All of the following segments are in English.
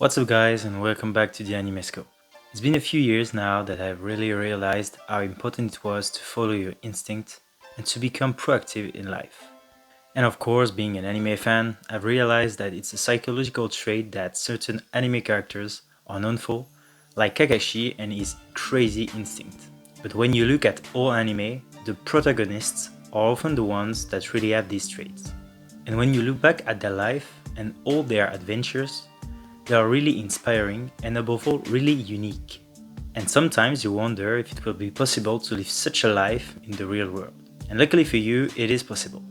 What's up guys and welcome back to the Animescope. It's been a few years now that I've really realized how important it was to follow your instinct and to become proactive in life. And of course, being an anime fan, I've realized that it's a psychological trait that certain anime characters are known for, like Kakashi and his crazy instinct. But when you look at all anime, the protagonists are often the ones that really have these traits. And when you look back at their life and all their adventures, they are really inspiring and above all really unique. And sometimes you wonder if it will be possible to live such a life in the real world. And luckily for you, it is possible.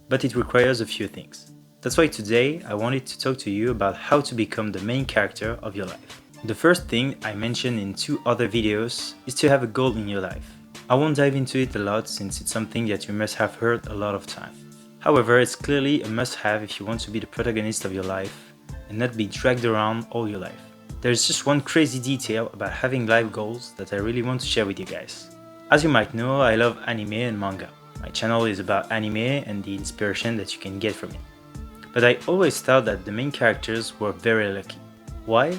But it requires a few things. That's why today I wanted to talk to you about how to become the main character of your life. The first thing I mentioned in two other videos is to have a goal in your life. I won't dive into it a lot since it's something that you must have heard a lot of time. However, it's clearly a must-have if you want to be the protagonist of your life and not be dragged around all your life. There's just one crazy detail about having life goals that I really want to share with you guys. As you might know, I love anime and manga. My channel is about anime and the inspiration that you can get from it. But I always thought that the main characters were very lucky. Why?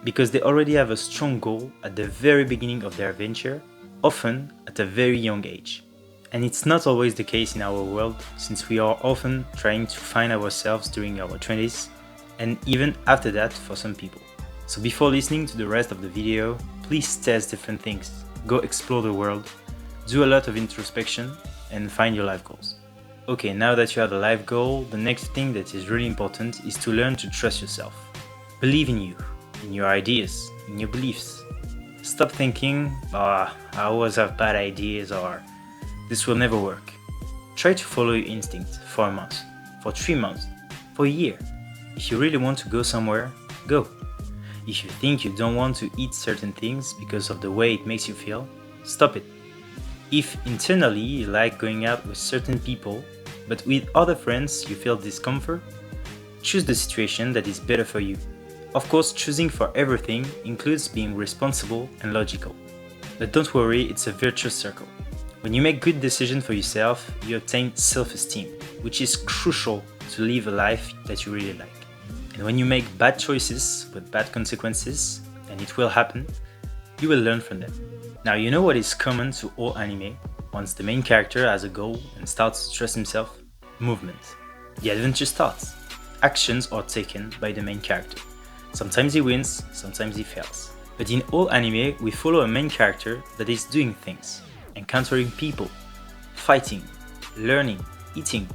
Because they already have a strong goal at the very beginning of their adventure, often at a very young age. And it's not always the case in our world, since we are often trying to find ourselves during our 20s, and even after that for some people. So before listening to the rest of the video, please test different things, go explore the world, do a lot of introspection, and find your life goals. Okay, now that you have a life goal, the next thing that is really important is to learn to trust yourself. Believe in you, in your ideas, in your beliefs. Stop thinking, I always have bad ideas, or this will never work. Try to follow your instinct for a month, for 3 months, for a year. If you really want to go somewhere, go. If you think you don't want to eat certain things because of the way it makes you feel, stop it. If internally you like going out with certain people, but with other friends you feel discomfort, choose the situation that is better for you. Of course, choosing for everything includes being responsible and logical. But don't worry, it's a virtuous circle. When you make good decisions for yourself, you obtain self-esteem, which is crucial to live a life that you really like. And when you make bad choices with bad consequences, and it will happen, you will learn from them. Now you know what is common to all anime. Once the main character has a goal and starts to trust himself, movement. The adventure starts. Actions are taken by the main character. Sometimes he wins, sometimes he fails. But in all anime, we follow a main character that is doing things, encountering people, fighting, learning, eating,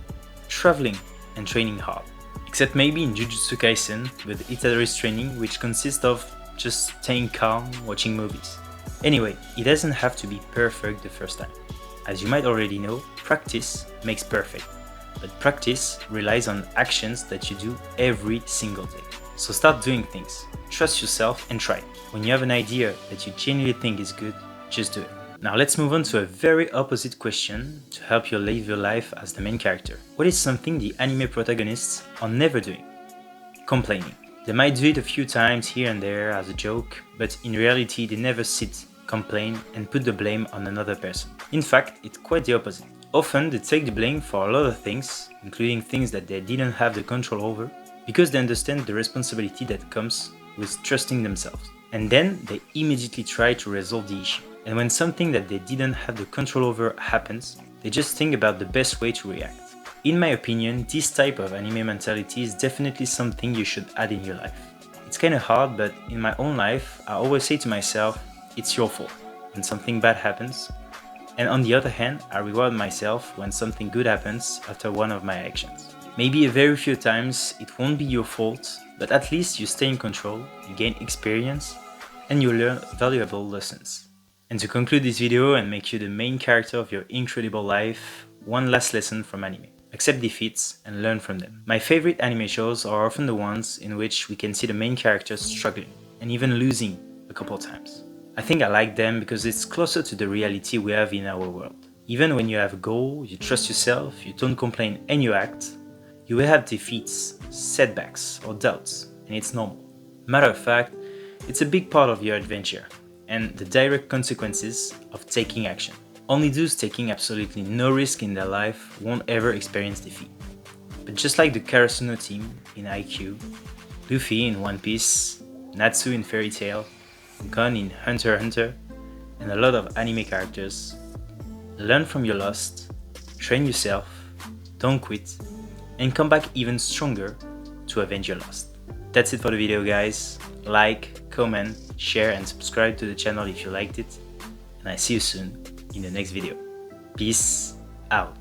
traveling, and training hard. Except maybe in Jujutsu Kaisen with Itadori's training, which consists of just staying calm, watching movies. Anyway, it doesn't have to be perfect the first time. As you might already know, practice makes perfect. But practice relies on actions that you do every single day. So start doing things, trust yourself and try. When you have an idea that you genuinely think is good, just do it. Now let's move on to a very opposite question to help you live your life as the main character. What is something the anime protagonists are never doing? Complaining. They might do it a few times here and there as a joke, but in reality they never sit, complain and put the blame on another person. In fact, it's quite the opposite. Often they take the blame for a lot of things, including things that they didn't have the control over, because they understand the responsibility that comes with trusting themselves. And then they immediately try to resolve the issue. And when something that they didn't have the control over happens, they just think about the best way to react. In my opinion, this type of anime mentality is definitely something you should add in your life. It's kinda hard, but in my own life, I always say to myself, it's your fault when something bad happens. And on the other hand, I reward myself when something good happens after one of my actions. Maybe a very few times it won't be your fault, but at least you stay in control, you gain experience, and you learn valuable lessons. And to conclude this video and make you the main character of your incredible life, one last lesson from anime. Accept defeats and learn from them. My favorite anime shows are often the ones in which we can see the main characters struggling and even losing a couple times. I think I like them because it's closer to the reality we have in our world. Even when you have a goal, you trust yourself, you don't complain and you act, you will have defeats, setbacks or doubts, and it's normal. Matter of fact, it's a big part of your adventure and the direct consequences of taking action. Only those taking absolutely no risk in their life won't ever experience defeat. But just like the Karasuno team in IQ, Luffy in One Piece, Natsu in Fairy Tail, Gon in Hunter x Hunter, and a lot of anime characters. Learn from your loss, train yourself, don't quit, and come back even stronger to avenge your loss. That's it for the video, guys. Like, comment, share, and subscribe to the channel if you liked it. And I see you soon in the next video. Peace out.